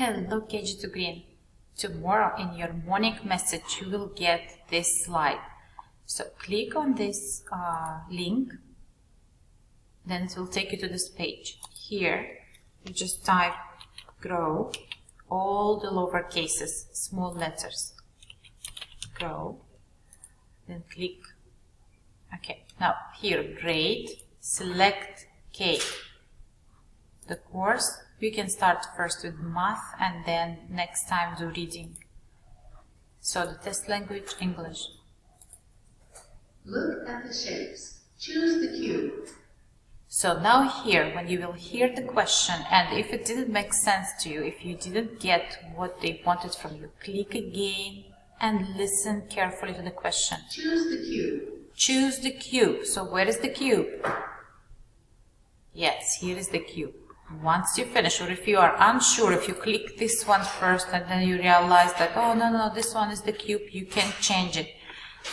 Hello KG2 Green. Tomorrow in your morning message you will get this slide. So click on this link, then it will take you to this page. Here you just type grow, all the lower cases, small letters. Grow, then click. Okay, now here grade, select K. The course, you can start first with math and then next time do reading. So the test language, English. Look at the shapes. Choose the cube. So now here, when you will hear the question and if it didn't make sense to you, if you didn't get what they wanted from you, click again and listen carefully to the question. Choose the cube. Choose the cube. So where is the cube? Yes, here is the cube. Once you finish, or if you are unsure, if you click this one first and then you realize that, oh no, this one is the cube, you can change it.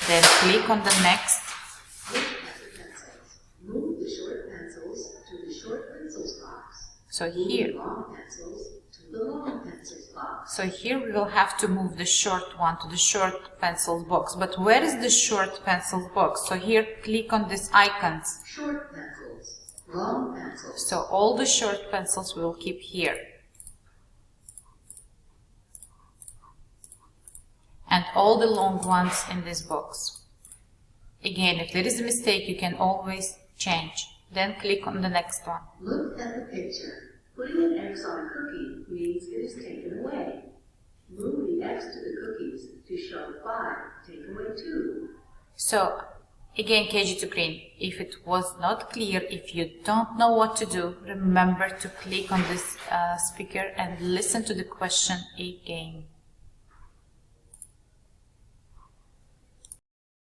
Then click on the next. Look at the pencils. Move the short pencils to the short pencils box. So here. Move the long pencils to the long pencils box. So here we will have to move the short one to the short pencils box. But where is the short pencils box? So here click on these icons. Short pencils. Long pencils. So all the short pencils we will keep here. And all the long ones in this box. Again, if there is a mistake, you can always change. Then click on the next one. Look at the picture. Putting an X on a cookie means it is taken away. Move the X to the cookies to show 5. Take away 2. So, again, KG2 Green, if it was not clear, if you don't know what to do, remember to click on this speaker and listen to the question again.